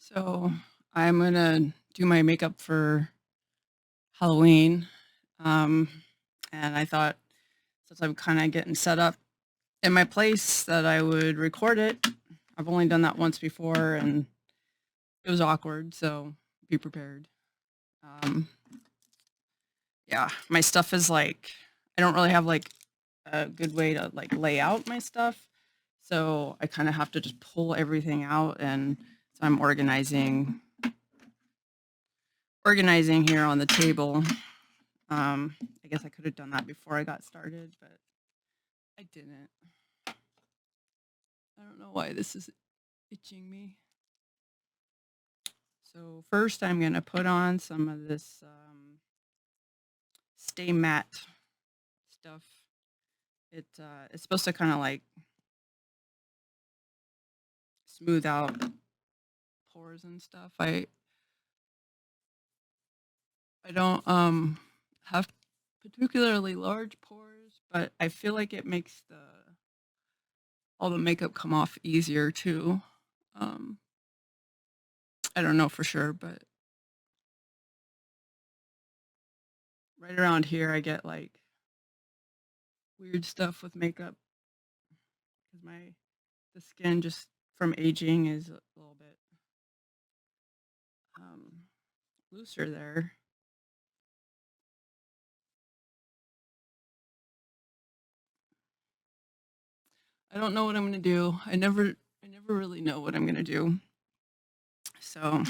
So I'm gonna do my makeup for Halloween. Um, and I thought since I'm kind of getting set up in my place that I would record it. I've only done that once before and it was awkward, so be prepared. Um, yeah, my stuff is like I don't really have like a good way to like lay out my stuff. So I kind of have to just pull everything out and so I'm organizing here on the table. I guess I could have done that before I got started, but I didn't. I don't know why this is itching me. So first I'm going to put on some of this Stay Matte stuff. It's supposed to kind of like smooth out pores and stuff. I don't have particularly large pores, but I feel like it makes the all the makeup come off easier too. Um, I don't know for sure, but right around here I get like weird stuff with makeup because my the skin just from aging is a little bit um, looser there. I don't know what I'm gonna do. I never really know what I'm gonna do. So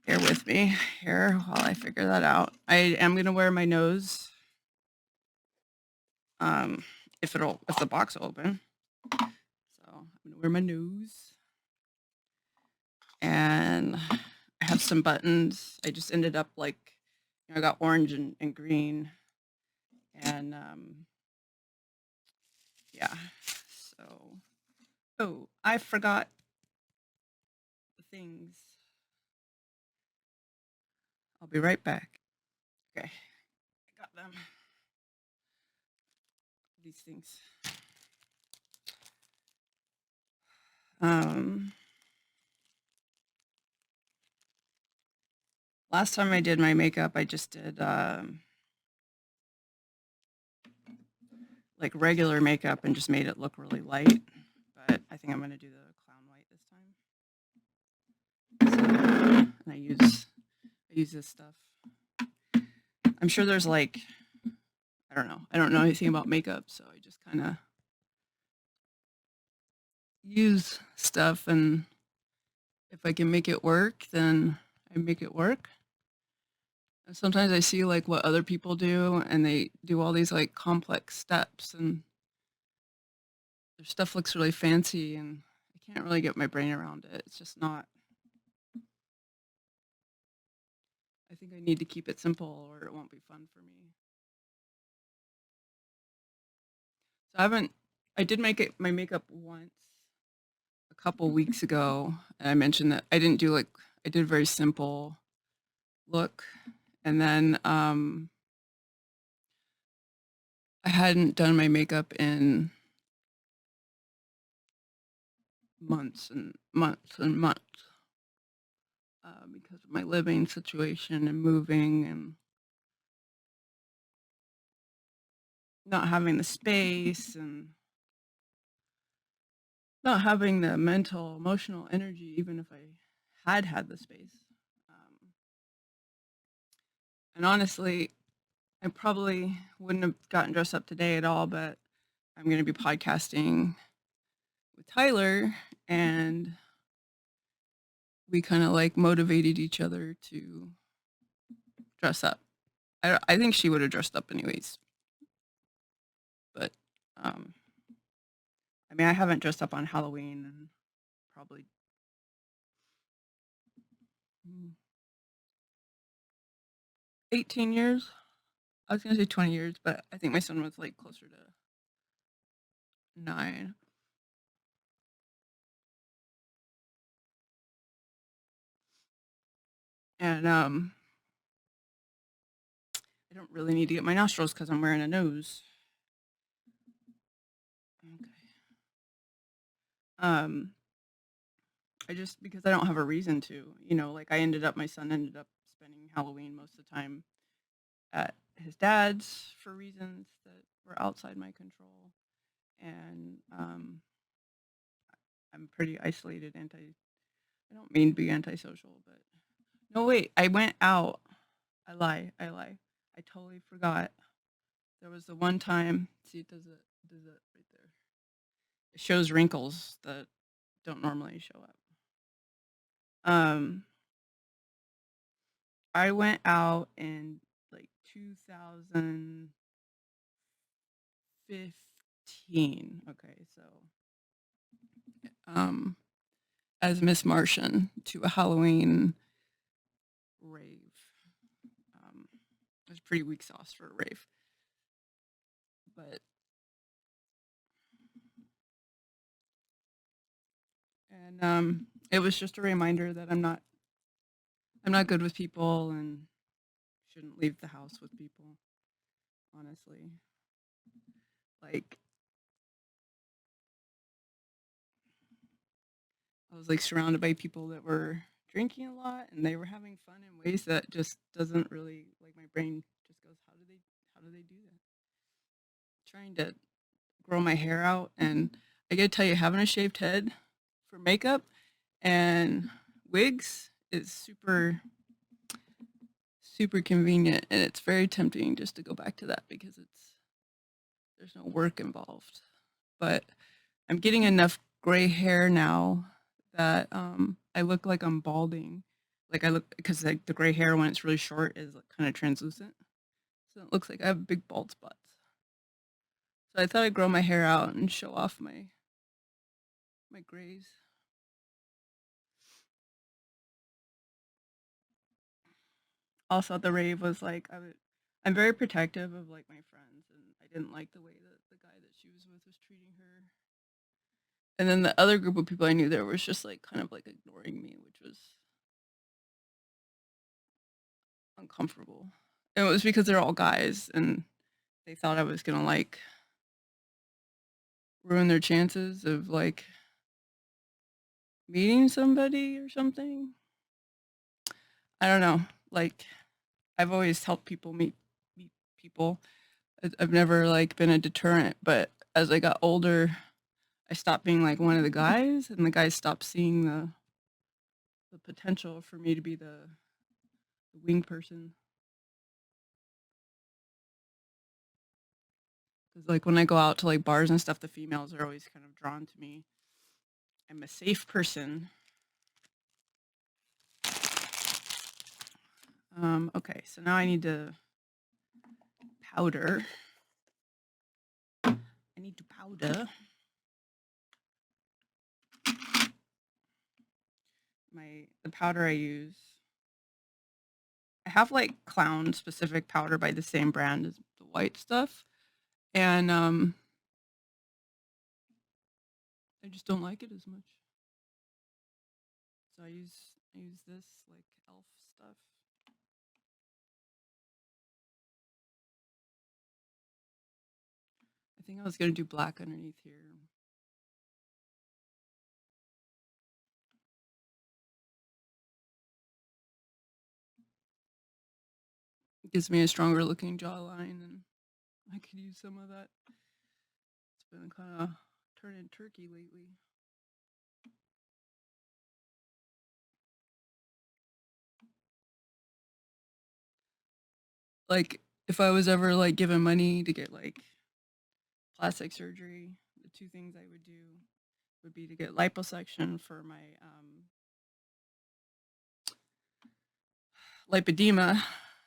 bear with me here while I figure that out. I am gonna wear my nose. Um, if the box will open. So I'm gonna wear my nose. And I have some buttons. I just ended up like I got orange and green. And yeah. So oh, I forgot the things. I'll be right back. Okay. I got them. These things. Um Last time I did my makeup, I just did like regular makeup and just made it look really light. But I think I'm gonna do the clown white this time. So, and I use this stuff. I'm sure there's like I don't know. I don't know anything about makeup, so I just kind of use stuff and if I can make it work, then I make it work. And sometimes I see like what other people do and they do all these like complex steps and their stuff looks really fancy and I can't really get my brain around it. It's just not I think I need to keep it simple or it won't be fun for me. So I did make it my makeup once a couple weeks ago and I mentioned that I did a very simple look and then I hadn't done my makeup in months and months and months because of my living situation and moving and not having the space and not having the mental, emotional energy, even if I had the space. Um, and honestly, I probably wouldn't have gotten dressed up today at all, but I'm going to be podcasting with Tyler and we kind of like motivated each other to dress up. I think she would have dressed up anyways, but um, I mean, I haven't dressed up on Halloween in probably mm, 18 years. I was gonna say 20 years, but I think my son was like closer to 9. And I don't really need to get my nostrils because I'm wearing a nose. Okay. Um, I just because I don't have a reason to, like my son ended up spending Halloween most of the time at his dad's for reasons that were outside my control. And I'm pretty isolated, I don't mean to be antisocial, but no, wait, I went out. I lie. I totally forgot. There was the one time, see, does it right there. It shows wrinkles that don't normally show up. Um, I went out in like 2015. Okay, so um, as Miss Martian to a Halloween rave. It was pretty weak sauce for a rave, but and it was just a reminder that I'm not good with people and shouldn't leave the house with people. Honestly, like I was like surrounded by people that were drinking a lot and they were having fun in ways that just doesn't really like my brain just goes, how do they do that? Trying to grow my hair out, and I gotta tell you, having a shaved head for makeup and wigs is super convenient, and it's very tempting just to go back to that because there's no work involved. But I'm getting enough gray hair now that I look like I'm balding. Like I look because like the gray hair when it's really short is like, kind of translucent, so it looks like I have big bald spots. So I thought I'd grow my hair out and show off my grays. Also, the rave was like I'm very protective of like my friends, and I didn't like the way that the guy that she was with was treating her. And then the other group of people I knew there was just like kind of like ignoring me, which was uncomfortable. And it was because they're all guys and they thought I was gonna like ruin their chances of like meeting somebody or something. I don't know. Like I've always helped people meet people. I've never like been a deterrent, but as I got older, I stopped being like one of the guys, and the guys stopped seeing the potential for me to be the wing person. Because like when I go out to like bars and stuff, the females are always kind of drawn to me. I'm a safe person. Okay, so now I need to powder. I need to powder the powder I use. I have like clown specific powder by the same brand as the white stuff, and I just don't like it as much. So I use this like elf stuff. I think I was gonna do black underneath here. It gives me a stronger looking jawline, and I could use some of that. It's been kind of turning turkey lately. Like if I was ever like given money to get like plastic surgery, the two things I would do would be to get liposuction for my lipedema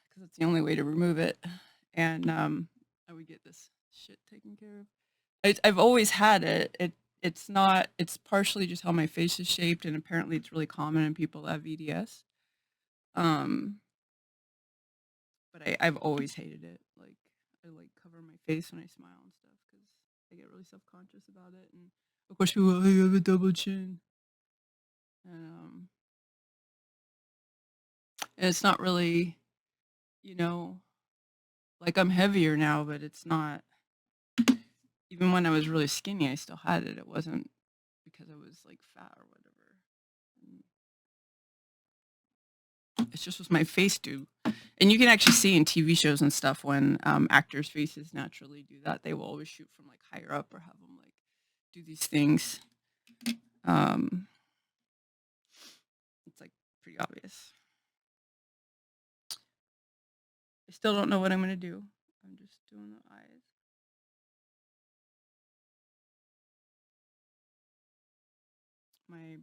because it's the only way to remove it, and I would get this shit taken care of. I've always had it. It's not. It's partially just how my face is shaped, and apparently it's really common in people that have VDS. Um, but I've always hated it. Like I like cover my face when I smile and stuff because I get really self conscious about it. And of course, people, oh, you have a double chin, and and it's not really, you know, like I'm heavier now, but it's not. Even when I was really skinny, I still had it. It wasn't because I was like fat or whatever. It's just what my face do. And you can actually see in TV shows and stuff when actors' faces naturally do that. They will always shoot from like higher up or have them like do these things. Um, it's like pretty obvious. I still don't know what I'm gonna do. I'm just doing the eyes. My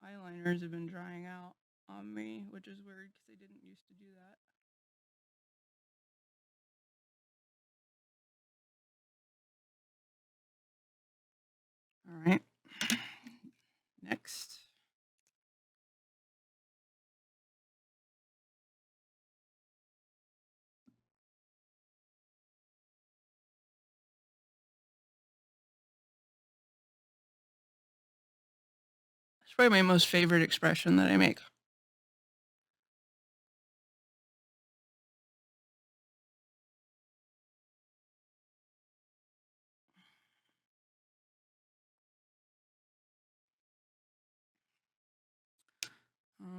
eyeliners have been drying out on me, which is weird because I didn't used to do that. All right. Next. It's probably my most favorite expression that I make.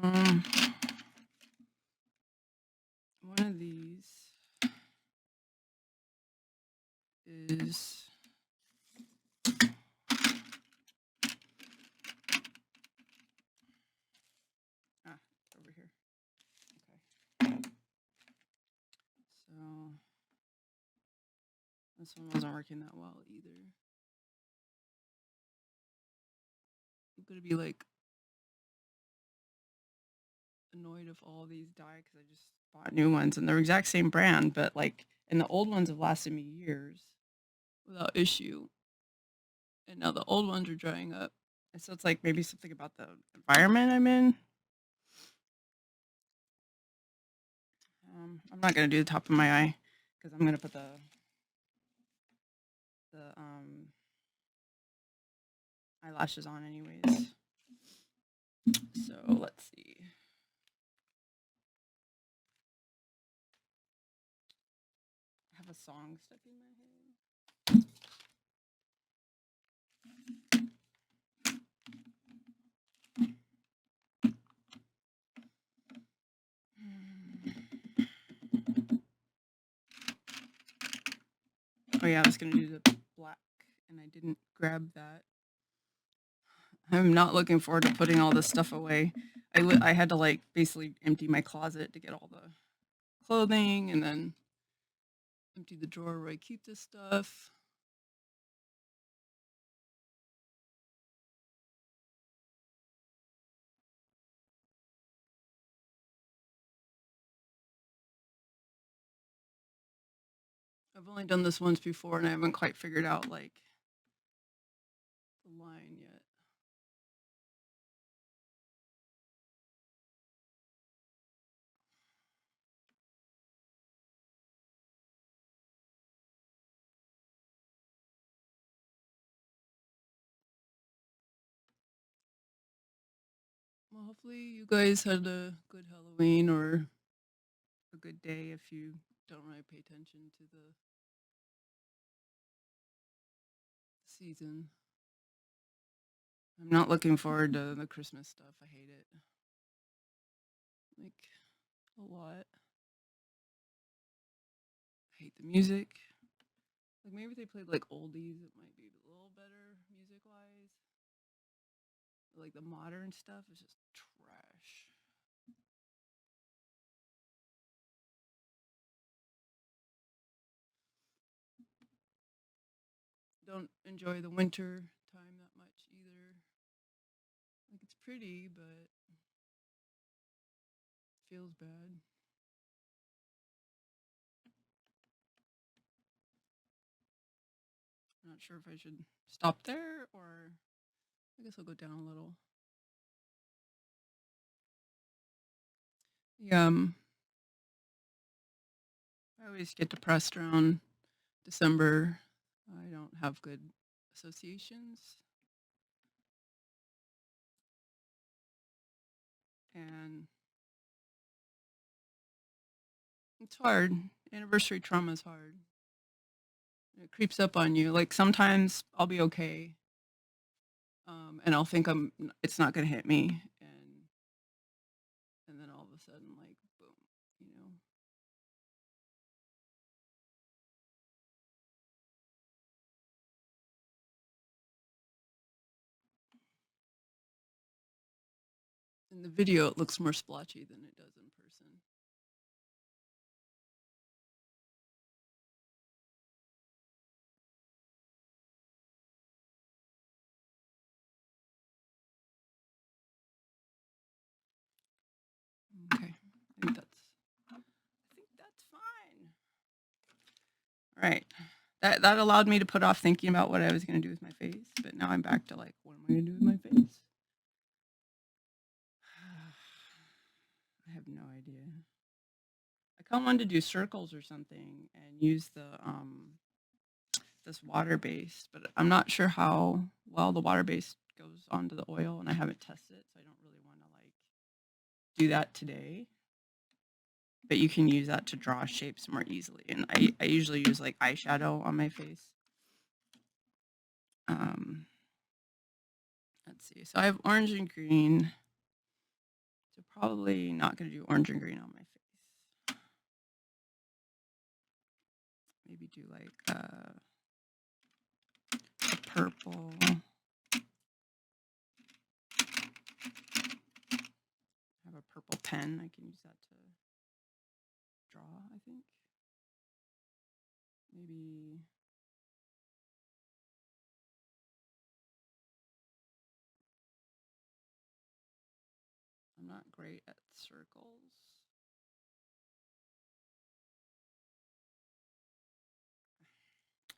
Um, one of these is over here. Okay. So this one wasn't working that well either. I'm gonna be like annoyed if all these die because I just bought new ones and they're exact same brand, but like, and the old ones have lasted me years without issue, and now the old ones are drying up. And so it's like maybe something about the environment I'm in. I'm not gonna do the top of my eye because I'm gonna put the eyelashes on anyways. So let's see. I have a song stuck in my head. Oh yeah, I was gonna do the black and I didn't grab that. I'm not looking forward to putting all this stuff away. I had to like basically empty my closet to get all the clothing and then empty the drawer where I keep this stuff. I've only done this once before and I haven't quite figured out like the line yet. Well, hopefully you guys had a good Halloween or a good day if you don't really pay attention to the season. I'm not looking forward to the Christmas stuff. I hate it. Like a lot. I hate the music. Like maybe if they played like oldies, it might be a little better music wise. Like the modern stuff is just trash. Don't enjoy the winter time that much either. Like it's pretty, but feels bad. I'm not sure if I should stop there or I guess I'll go down a little. Yeah, I always get depressed around December. I don't have good associations. And it's hard. Anniversary trauma is hard. It creeps up on you. Like sometimes I'll be okay, and I'll think it's not gonna hit me, and In the video, it looks more splotchy than it does in person. Okay, I think that's fine. All right. That allowed me to put off thinking about what I was going to do with my face, but now I'm back to like, what am I going to do with my face? I have no idea. I kind of wanted to do circles or something and use the this water base, but I'm not sure how well the water base goes onto the oil, and I haven't tested it, so I don't really want to like do that today. But you can use that to draw shapes more easily, and I usually use like eyeshadow on my face. Let's see. So I have orange and green. So probably not going to do orange and green on my face. Maybe do like a purple. I have a purple pen. I can use that to draw, I think. Maybe I'm not great at circles.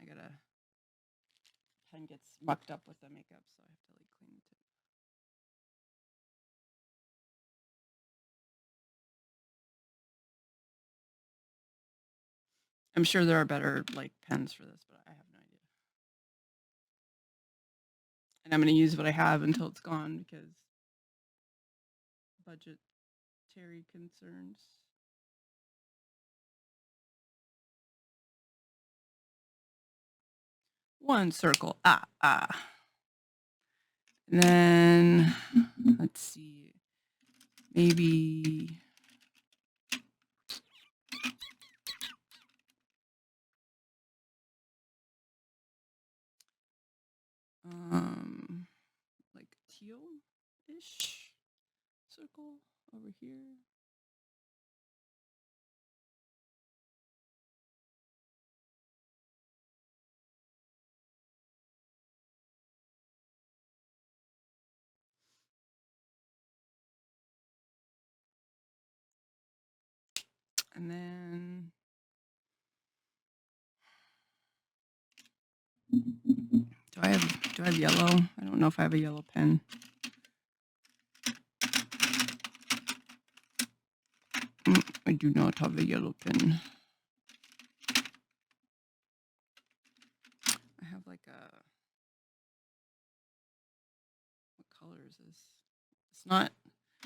I gotta, pen gets mucked up with the makeup, so I have to like clean the tip. I'm sure there are better like pens for this, but I have no idea. And I'm gonna use what I have until it's gone because budgetary concerns. One circle. And then let's see. Maybe like teal-ish circle over here. And then do I have yellow? I don't know if I have a yellow pen. I do not have a yellow pen. I have like a, what color is this?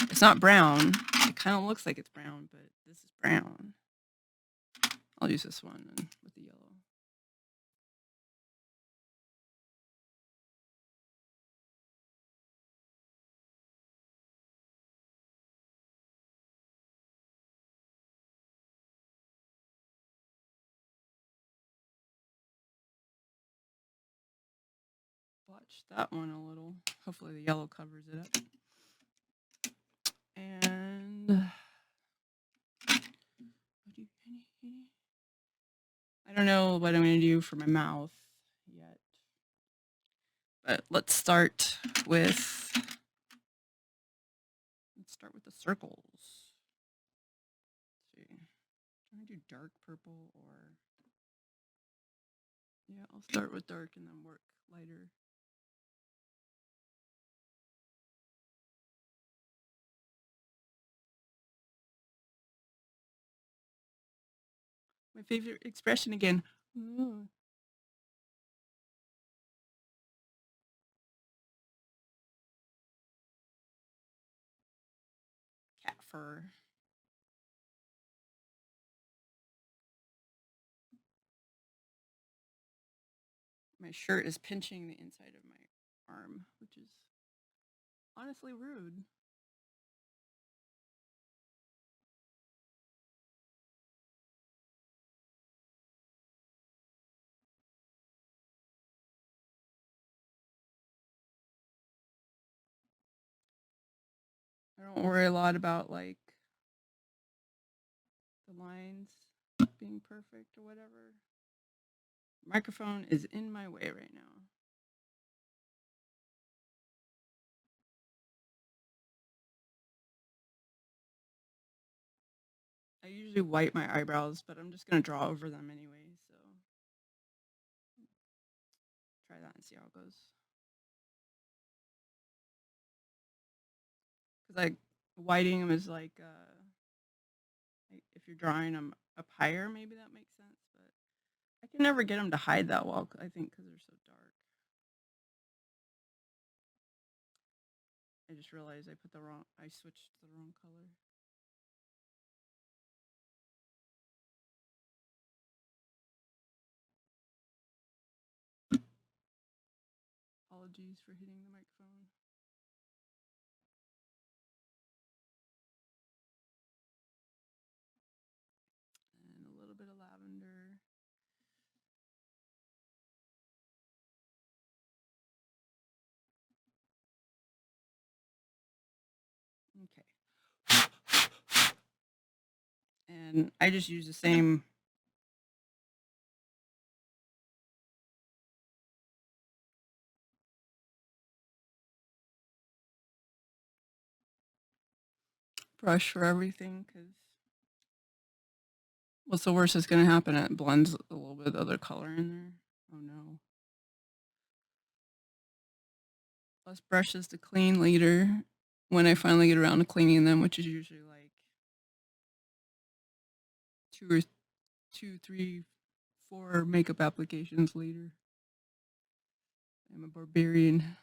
It's not brown. It kind of looks like it's brown, but this is brown. I'll use this one with the yellow. Blotch that one a little. Hopefully the yellow covers it up. And I don't know what I'm going to do for my mouth yet. But let's start with the circles. Let's see. I'm going to do dark purple or yeah, I'll start with dark and then work lighter. My favorite expression again. Cat fur. My shirt is pinching the inside of my arm, which is honestly rude. I I don't worry a lot about like the lines being perfect or whatever. Microphone is in my way right now. I usually wipe my eyebrows, but I'm just gonna draw over them anyway, so try that and see how it goes. Because like whiting them is like if you're drawing them up higher, maybe that makes sense, but I can never get them to hide that well, I think, because they're so dark. I just realized I switched to the wrong color. Apologies for hitting the microphone. And a little bit of lavender. Okay. And I just use the same brush for everything, because what's the worst that's going to happen? It blends a little bit of other color in there. Oh no. Less brushes to clean later when I finally get around to cleaning them, which is usually like two, three, four makeup applications later. I'm a barbarian.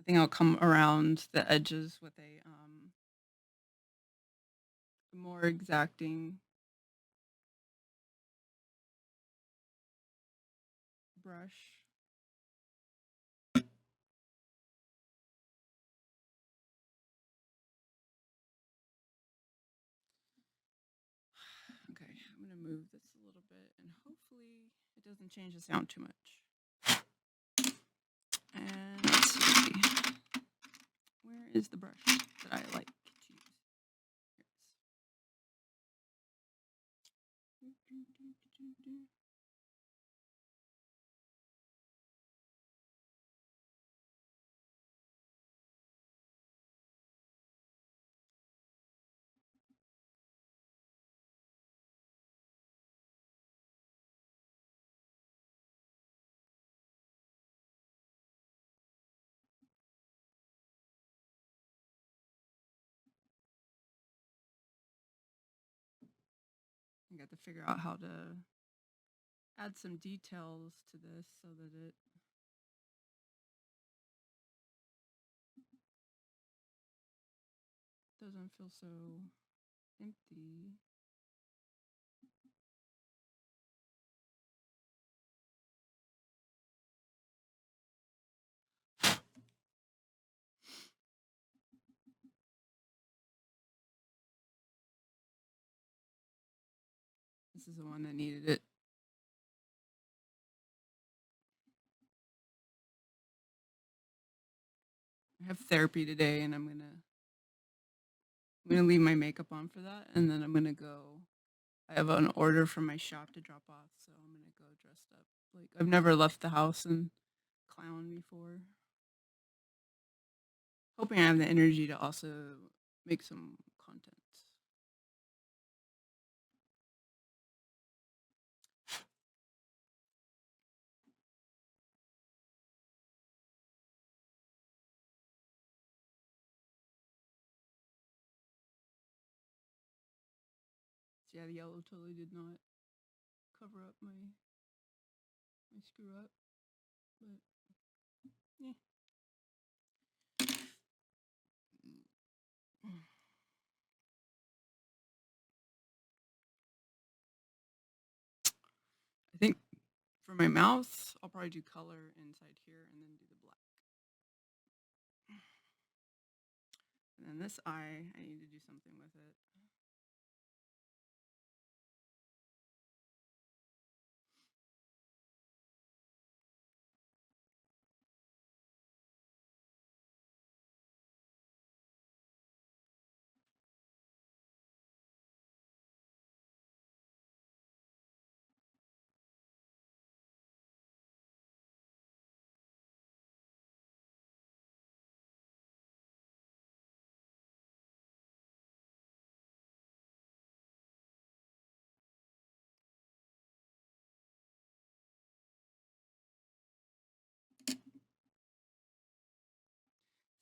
I think I'll come around the edges with a more exacting brush. Okay, I'm gonna move this a little bit and hopefully it doesn't change the sound too much. And let's see, where is the brush that I like to use? Here it is. I got to figure out how to add some details to this so that it doesn't feel so empty. This is the one that needed it. I have therapy today and I'm gonna leave my makeup on for that, and then I'm gonna go. I have an order from my shop to drop off, so I'm gonna go dressed up. Like I've never left the house and clown before. Hoping I have the energy to also make some content. So yeah, the yellow totally did not cover up my screw up, but yeah. I think For my mouth, I'll probably do color inside here and then do the black. And then this eye, I need to do something with it.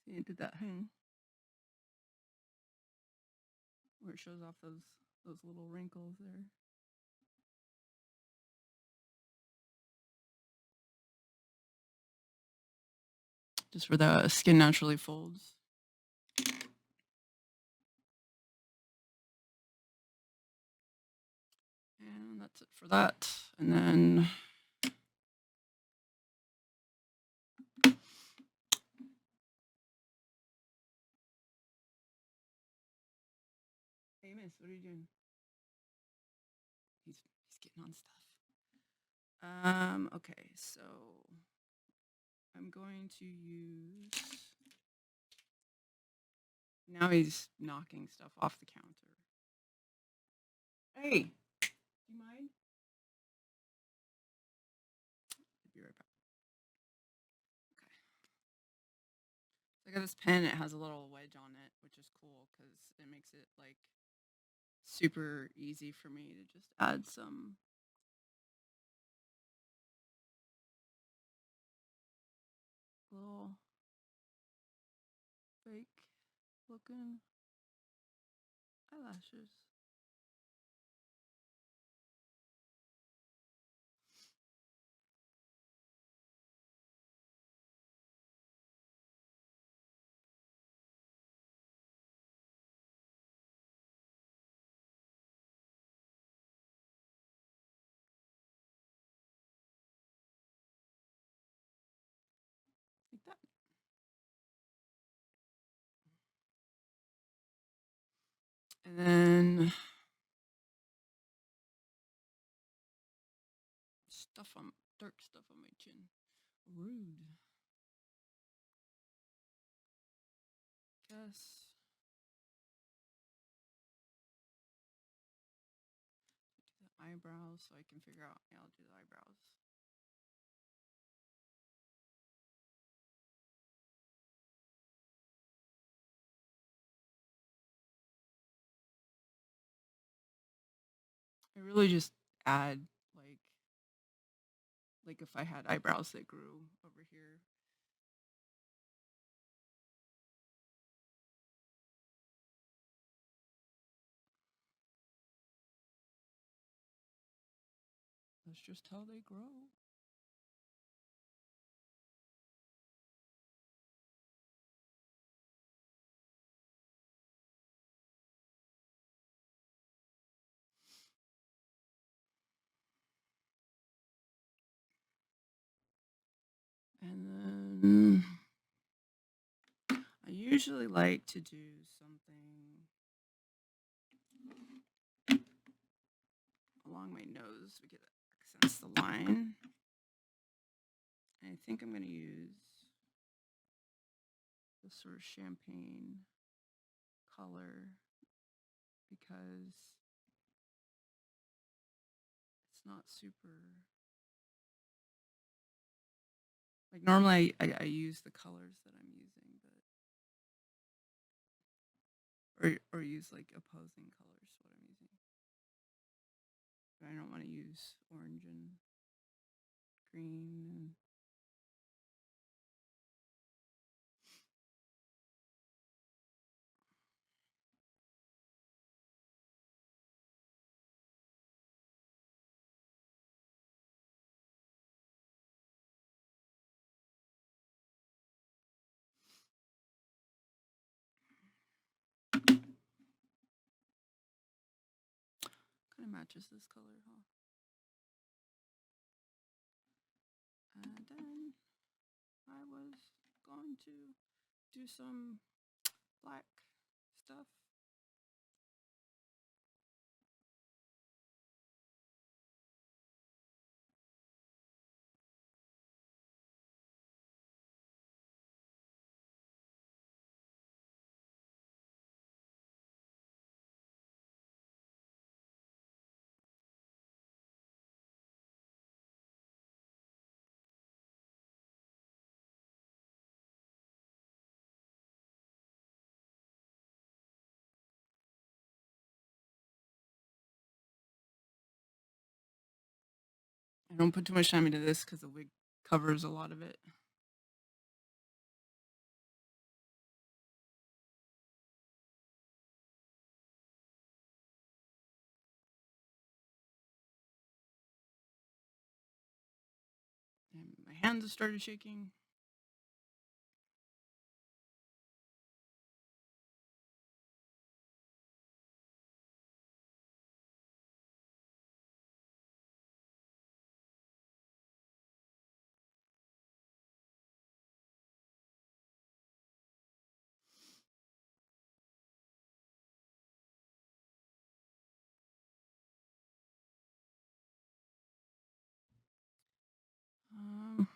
See, I did that thing where it shows off those little wrinkles there. Just where the skin naturally folds. And that's it for that. And then Amos, what are you doing? He's getting on stuff. Okay, so I'm going to use. Now he's knocking stuff off the counter. Hey, do you mind? I'll be right back. Okay. So I got this pen. It has a little wedge on it, which is cool because it makes it like super easy for me to just add some little fake looking eyelashes. Like that. And then dark stuff on my chin. Rude. Guess. Do the eyebrows so I can figure out. Yeah, I'll do the eyebrows. I really just add like if I had eyebrows that grew over here. That's just how they grow. And then I usually like to do something along my nose because it accents the line. And I think I'm going to use this sort of champagne color because it's not super. Like normally I use the colors that I'm using, but or use like opposing colors what I'm using. But I don't want to use orange and green and kind of matches this color, huh? And then I was going to do some black stuff. I don't put too much time into this because the wig covers a lot of it. And my hands have started shaking. Um,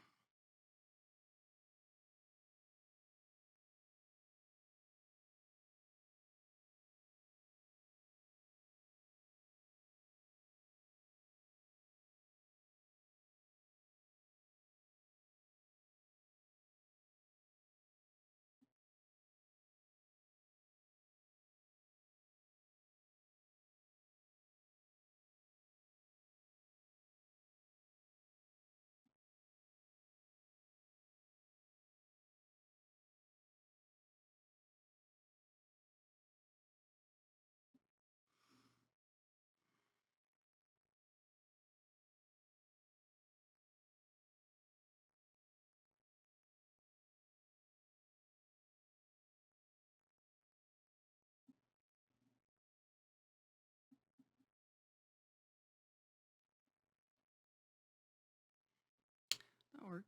that works.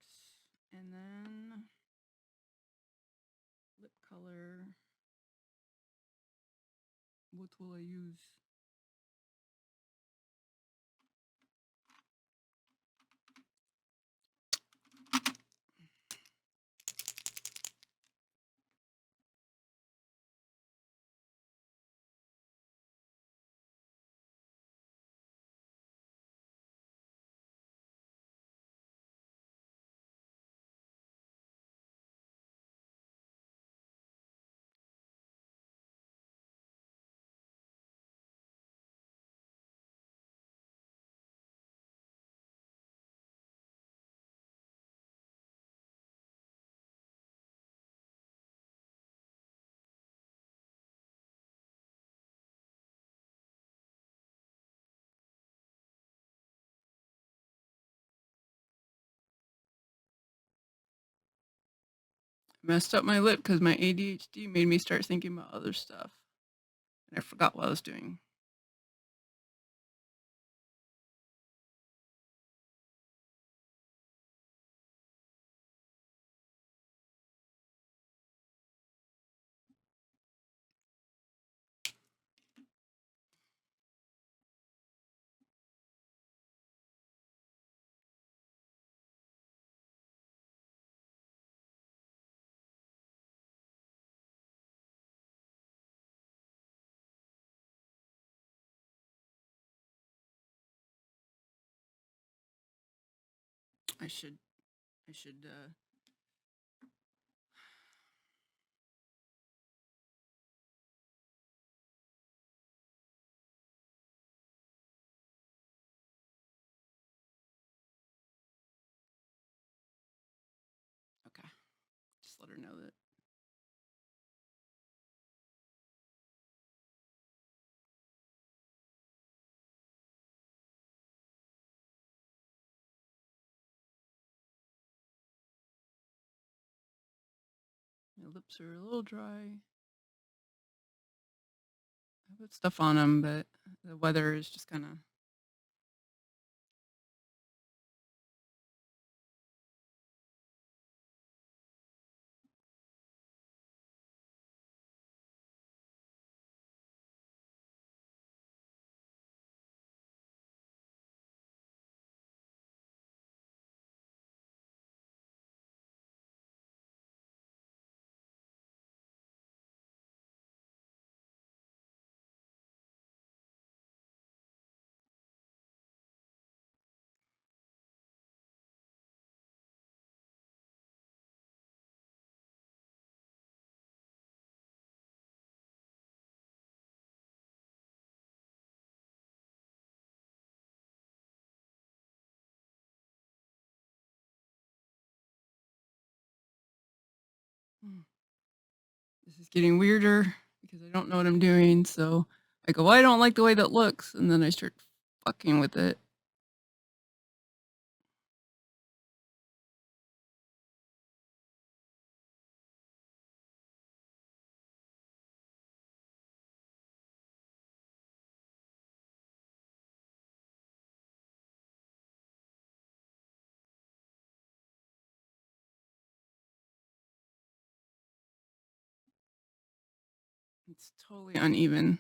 And then lip color. What will I use? Messed up my lip because my ADHD made me start thinking about other stuff. And I forgot what I was doing. I should okay. Just let her know that. My lips are a little dry. I put stuff on them, but the weather is just kind of "Hmm, this is getting weirder because I don't know what I'm doing." So I go, "Well, I don't like the way that looks." And then I start fucking with it. It's totally uneven.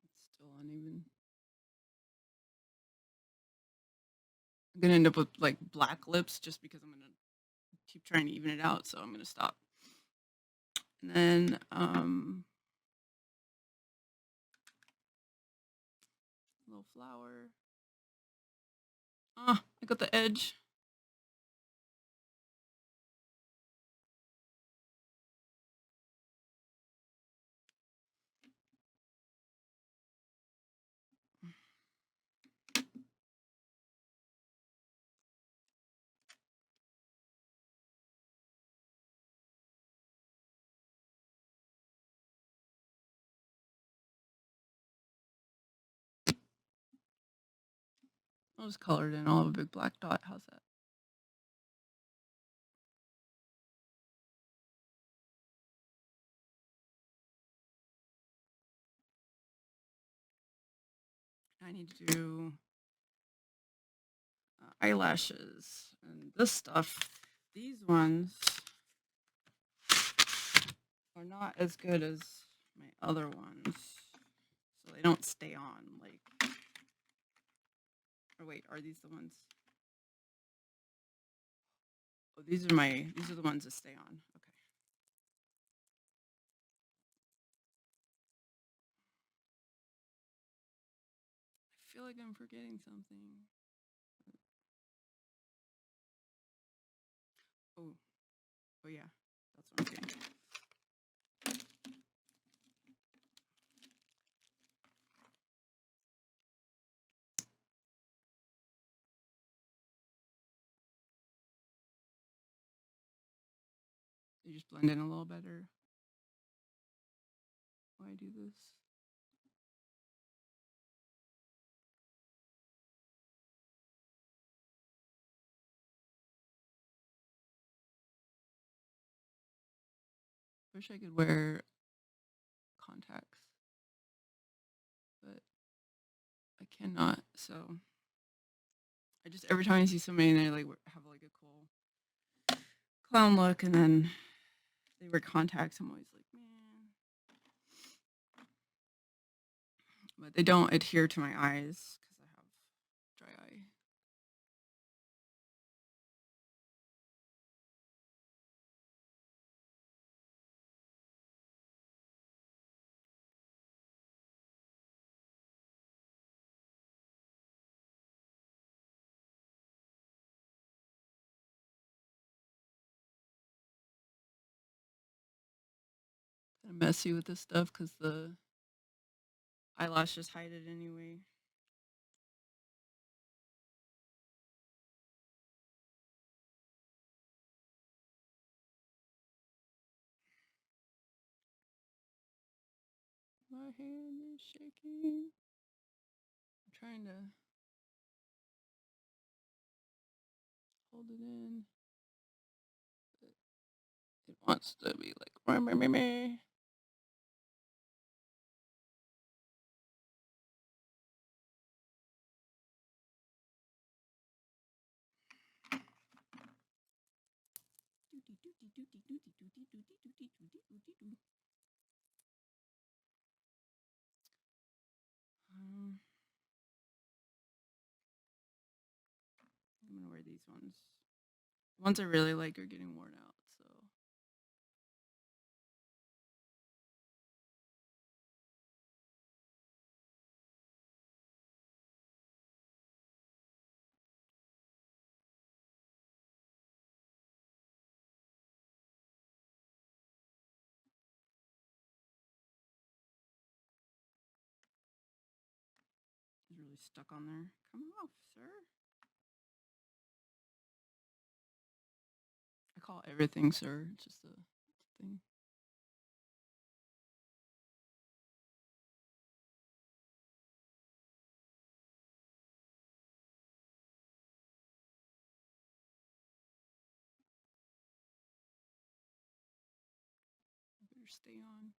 It's still uneven. I'm gonna end up with like black lips just because I'm gonna keep trying to even it out. So I'm gonna stop. And then little flower. Ah, I got the edge. I'll just color it in. I'll have a big black dot. How's that? I need to do eyelashes and this stuff. These ones are not as good as my other ones, so they don't stay on. Like, or wait, are these the ones? Oh, these are the ones that stay on. Okay. I feel like I'm forgetting something. Oh, oh yeah, that's what I'm forgetting. They just blend in a little better. Why do this? Wish I could wear contacts, but I cannot. So I just every time I see somebody and they like have like a cool clown look, and then they wear contacts, I'm always like, man. But they don't adhere to my eyes because I have dry eye. Kind of messy with this stuff because the eyelashes hide it anyway. My hand is shaking. I'm trying to hold it in. It wants to be like meh, meh, meh. Um, I'm gonna wear these ones. The ones I really like are getting worn out, so really stuck on there. Come off, sir. I call everything sir. It's just a thing. I better stay on.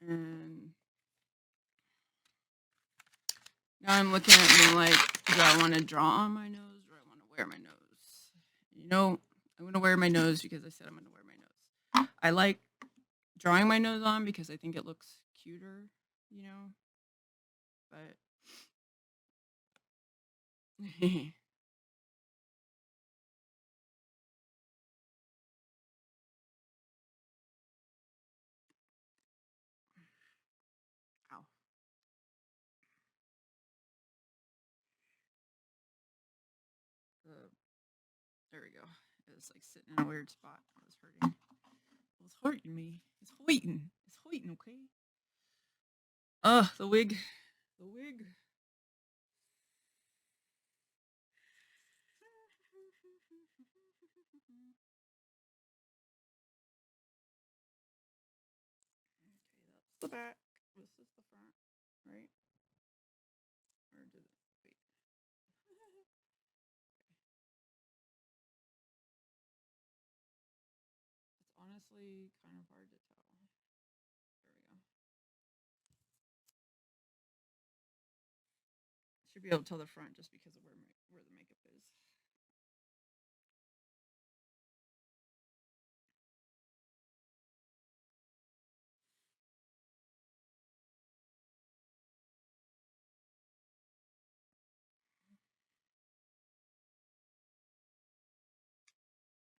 And now I'm looking at me like, do I want to draw on my nose or I want to wear my nose? You know, I'm going to wear my nose because I said I'm going to wear my nose. I like drawing my nose on because I think it looks cuter, you know, but ow. The, there we go. It was like sitting in a weird spot. It was hurting. It was hurting me. It's hurting. It's hurting, okay? The wig. The wig. Okay, that's the back. This is the front, right? Or did it? Wait. It's honestly kind of hard to tell. There we go. Should be able to tell the front just because of where the makeup is.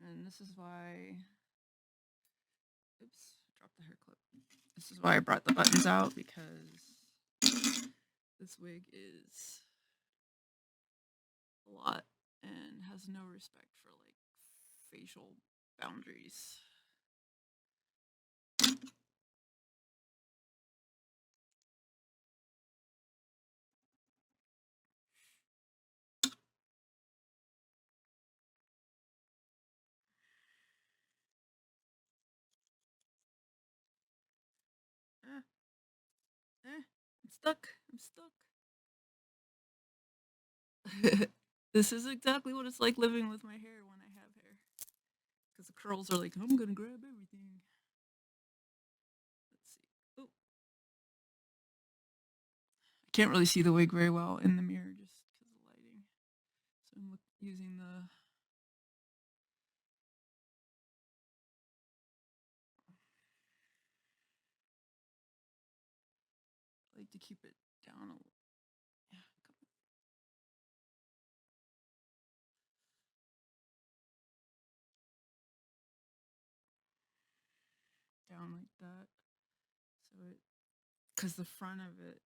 And this is why, oops, dropped the hair clip. This is why I brought the buttons out because this wig is a lot and has no respect for like facial boundaries. Eh, I'm stuck. I'm stuck. This is exactly what it's like living with my hair when I have hair. Because the curls are like, I'm gonna grab everything. Let's see. Oh, I can't really see the wig very well in the mirror just because of lighting. So I'm using the. I like to keep it down a little. Yeah, down like that. So it, because the front of it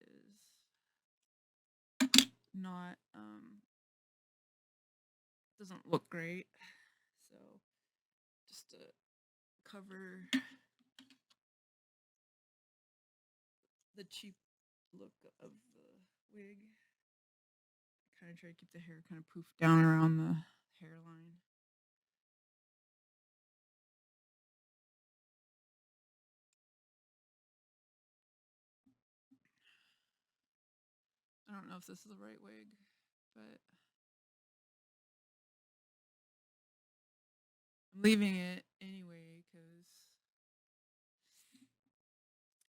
is not doesn't look great. So just to cover the cheap look of the wig, I kind of try to keep the hair kind of poofed down around the hairline. I don't know if this is the right wig, but I'm leaving it anyway because,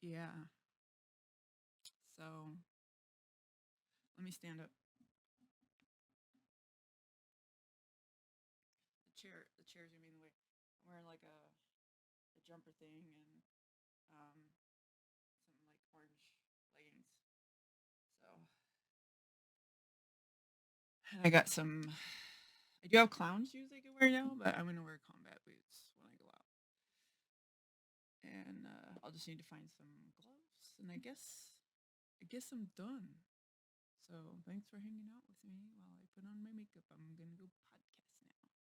yeah. So let me stand up. The chair's gonna be in the way. I'm wearing like a jumper thing and some like orange leggings. So, and I got some. I do have clown shoes I can wear now, but I'm gonna wear combat boots when I go out. And I'll just need to find some gloves, and I guess I'm done. So thanks for hanging out with me while I put on my makeup. I'm gonna go podcast now.